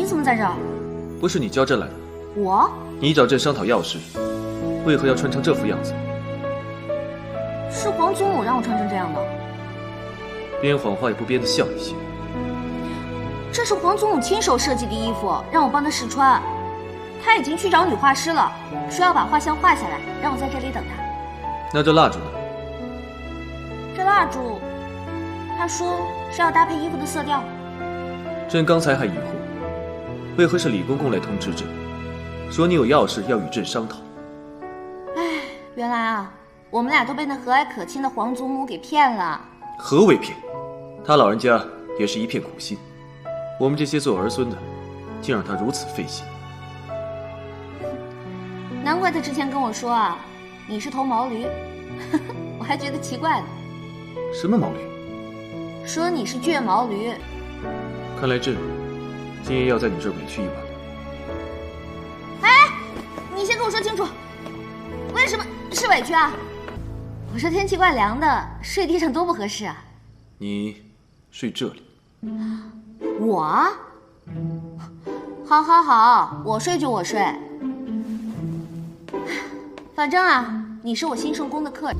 你怎么在这儿？不是你叫朕来的。我？你找朕商讨要事，为何要穿成这副样子？是皇祖母让我穿成这样的。编谎话也不编得像一些。这是皇祖母亲手设计的衣服，让我帮她试穿。她已经去找女画师了，说要把画像画下来，让我在这里等她。那这蜡烛呢？这蜡烛，她说是要搭配衣服的色调。朕刚才还疑惑，为何是李公公来通知朕，说你有要事要与朕商讨。唉，原来啊，我们俩都被那和蔼可亲的皇祖母给骗了。何为骗？他老人家也是一片苦心，我们这些做儿孙的，竟让他如此费心。难怪他之前跟我说啊，你是头毛驴，我还觉得奇怪呢。什么毛驴？说你是倔毛驴。看来朕今夜要在你这儿委屈一晚了。哎，你先跟我说清楚，为什么是委屈啊？我说天气怪凉的，睡地上多不合适啊。你睡这里？我？好好好，我睡就我睡。反正啊，你是我兴圣宫的客人。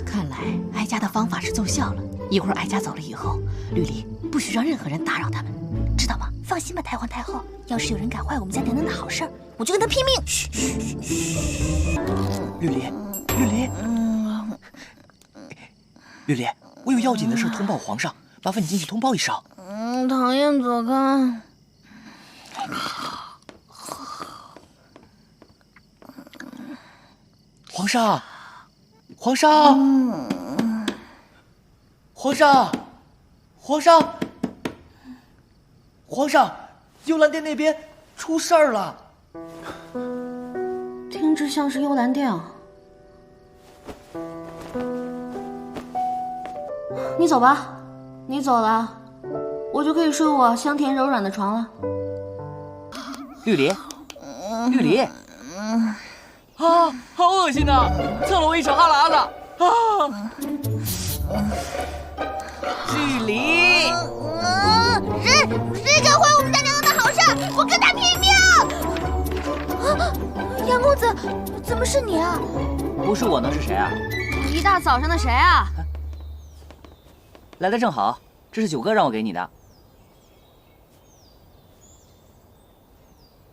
看来哀家的方法是奏效了。一会儿哀家走了以后，绿篱不许让任何人打扰他们，知道吗？放心吧，太皇太后。要是有人敢坏我们家娘娘的好事儿，我就跟他拼命。嘘嘘嘘。绿篱，绿篱，绿篱，我有要紧的事通报皇上，麻烦你进去通报一声。讨厌，走开。皇上，皇上，皇上，皇上，皇上，幽兰殿那边出事儿了。听着像是幽兰殿啊。你走吧，你走了，我就可以睡我香甜柔软的床了。绿篱，绿篱，啊，好恶心呐！蹭了我一手哈喇子啊！绿篱，谁敢坏我们家娘娘的好事，我跟他拼命！杨公子，怎么是你啊？不是我能是谁啊？一大早上的谁啊？来的正好，这是九哥让我给你的。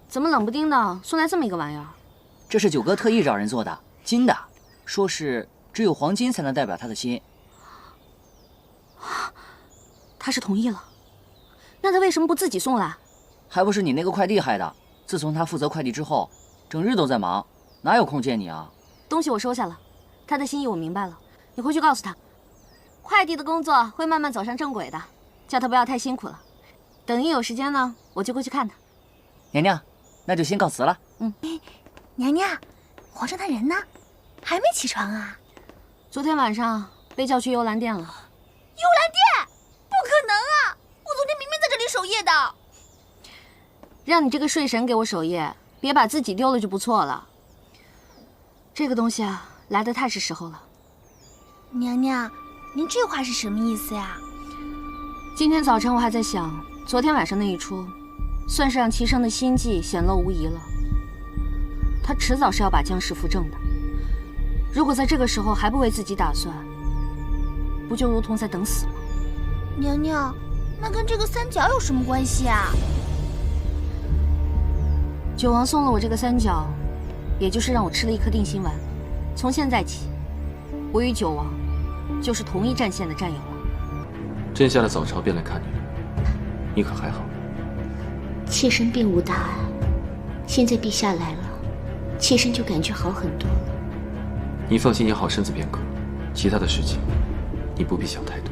怎么冷不丁的送来这么一个玩意儿？这是九哥特意找人做的，金的，说是只有黄金才能代表他的心。他是同意了，那他为什么不自己送来？还不是你那个快递害的。自从他负责快递之后，整日都在忙，哪有空见你啊？东西我收下了，他的心意我明白了，你回去告诉他，快递的工作会慢慢走上正轨的，叫他不要太辛苦了。等一有时间呢，我就过去看他。娘娘，那就先告辞了。娘娘，皇上他人呢？还没起床啊？昨天晚上被叫去幽兰殿了。幽兰殿？不可能啊！我昨天明明在这里守夜的。让你这个睡神给我守夜，别把自己丢了就不错了。这个东西啊，来得太是时候了。娘娘，您这话是什么意思呀？今天早晨我还在想，昨天晚上那一出，算是让齐生的心计显露无遗了。他迟早是要把江氏扶正的。如果在这个时候还不为自己打算，不就如同在等死吗？娘娘，那跟这个三角有什么关系啊？九王送了我这个三角，也就是让我吃了一颗定心丸。从现在起，我与九王就是同一战线的战友了。朕下了早朝便来看你了，你可还好？妾身并无大碍，现在陛下来了，妾身就感觉好很多了。你放心养好身子便可，其他的事情你不必想太多。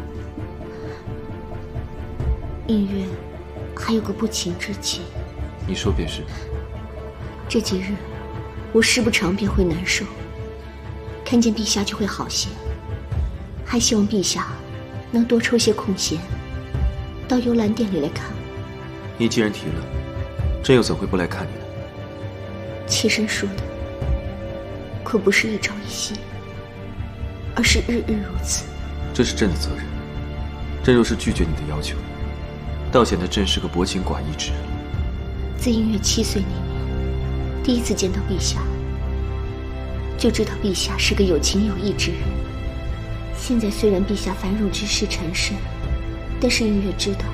隐约还有个不情之请。你说便是。这几日我事不长便会难受，看见陛下就会好些。还希望陛下能多抽些空闲，到幽兰殿里来看我。你既然提了，朕又怎会不来看你呢？妾身说的可不是一朝一夕，而是日日如此。这是朕的责任。朕若是拒绝你的要求，倒显得朕是个薄情寡义之人。自音乐7岁那年，第一次见到陛下，就知道陛下是个有情有义之人。现在虽然陛下凡入之事缠身，但是音乐知道，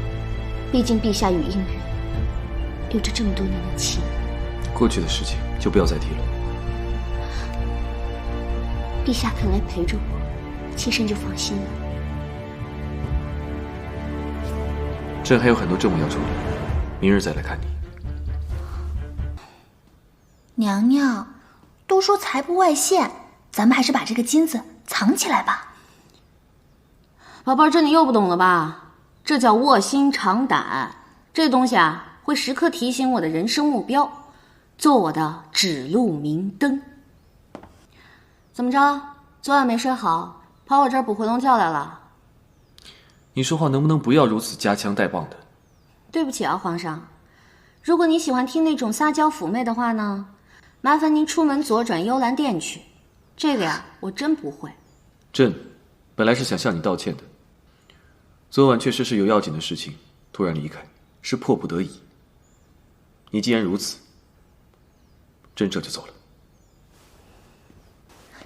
毕竟陛下与音乐有着这么多年的情。过去的事情就不要再提了。陛下肯来陪着我，妾身就放心了。朕还有很多政务要处理，明日再来看你。娘娘，都说财不外泄，咱们还是把这个金子藏起来吧。宝贝儿，这你又不懂了吧？这叫卧薪尝胆。这东西啊，会时刻提醒我的人生目标，做我的指路明灯。怎么着？昨晚没睡好，跑我这儿补回笼觉来了？你说话能不能不要如此夹枪带棒的？对不起啊，皇上。如果你喜欢听那种撒娇妩媚的话呢，麻烦您出门左转幽兰殿去。这个呀，我真不会。朕本来是想向你道歉的，昨晚确实是有要紧的事情，突然离开，是迫不得已。你既然如此，朕这就走了。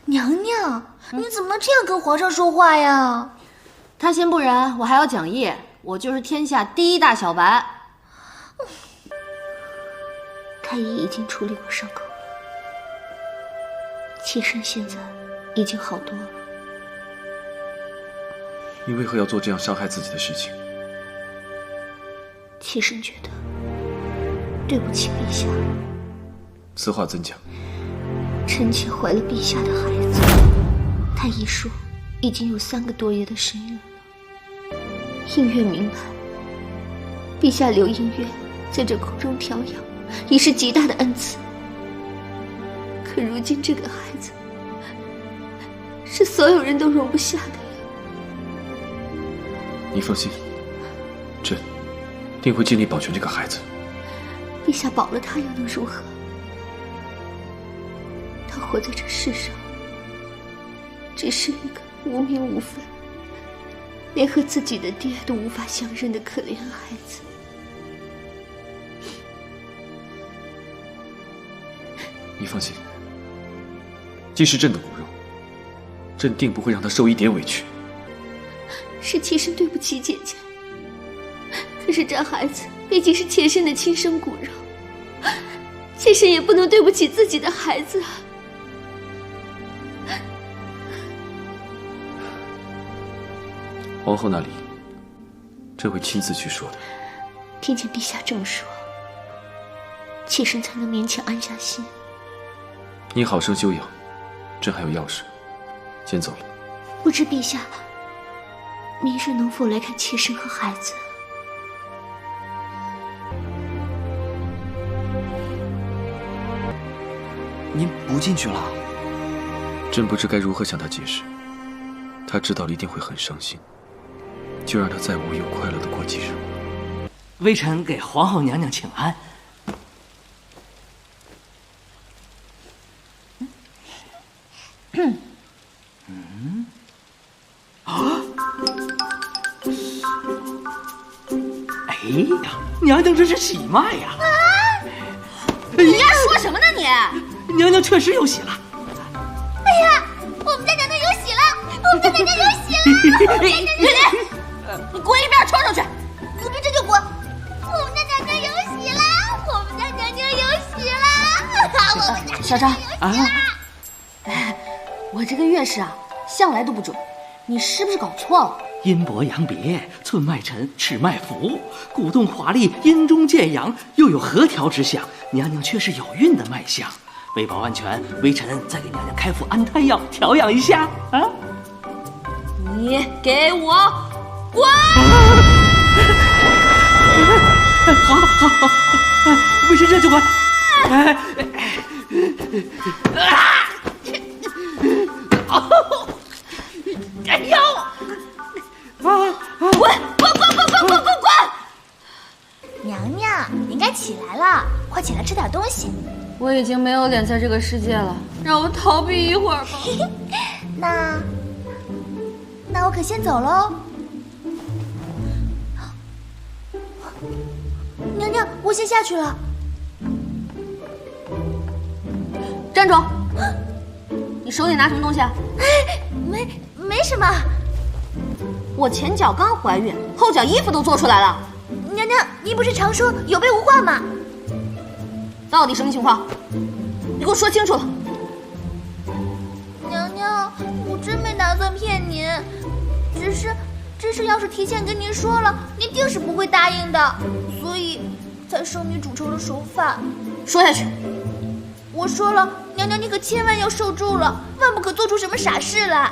娘娘，你怎么能这样跟皇上说话呀？他先不然，我还要讲义，我就是天下第一大小白。太医已经处理过伤口了，妾身现在已经好多了。你为何要做这样伤害自己的事情？妾身觉得对不起陛下。此话怎讲？臣妾怀了陛下的孩子，太医说已经有3个多月的身孕了。音乐明白，陛下留音乐在这空中调养，已是极大的恩赐。可如今这个孩子，是所有人都容不下的呀。你放心，朕定会尽力保全这个孩子。陛下保了他又能如何？他活在这世上，只是一个无名无分，连和自己的爹都无法相认的可怜孩子。你放心，既是朕的骨肉，朕定不会让他受一点委屈。是妾身对不起姐姐，可是这孩子毕竟是妾身的亲生骨肉，妾身也不能对不起自己的孩子啊。皇后那里，朕会亲自去说的。听见陛下这么说，妾身才能勉强安下心。你好生休养，朕还有要事，先走了。不知陛下明日能否来看妾身和孩子？您不进去了？朕不知该如何向他解释，他知道了一定会很伤心，就让他再无忧快乐的过几日。微臣给皇后娘娘请安。哎呀，娘娘这是喜脉呀！你丫说什么呢你？娘娘确实有喜了。哎呀，我们家娘娘有喜了！我们家娘娘有喜了！雨林，你滚一边冲出去！不必这就滚！我们家娘娘有喜了！我们家娘娘有喜了！我们家小张娘娘有喜了！我这个月事啊，向来都不准，你是不是搞错了？阴薄阳别，寸脉沉，尺脉浮，鼓动华丽，阴中见阳，又有和调之象。娘娘却是有孕的脉象，为保安全，微臣再给娘娘开副安胎药调养一下啊！你给我滚！好，微臣这就滚。哎呦！滚！娘娘，你应该起来了，快起来吃点东西。我已经没有脸在这个世界了，让我逃避一会儿吧。那我可先走喽。娘娘，我先下去了。站住！你手里拿什么东西啊？没什么。我前脚刚怀孕，后脚衣服都做出来了。娘娘，您不是常说有备无患吗？到底什么情况？你给我说清楚了。娘娘，我真没打算骗您，只是要是提前跟您说了，您定是不会答应的，所以才生米煮成了熟饭。说下去。我说了，娘娘你可千万要受住了，万不可做出什么傻事来。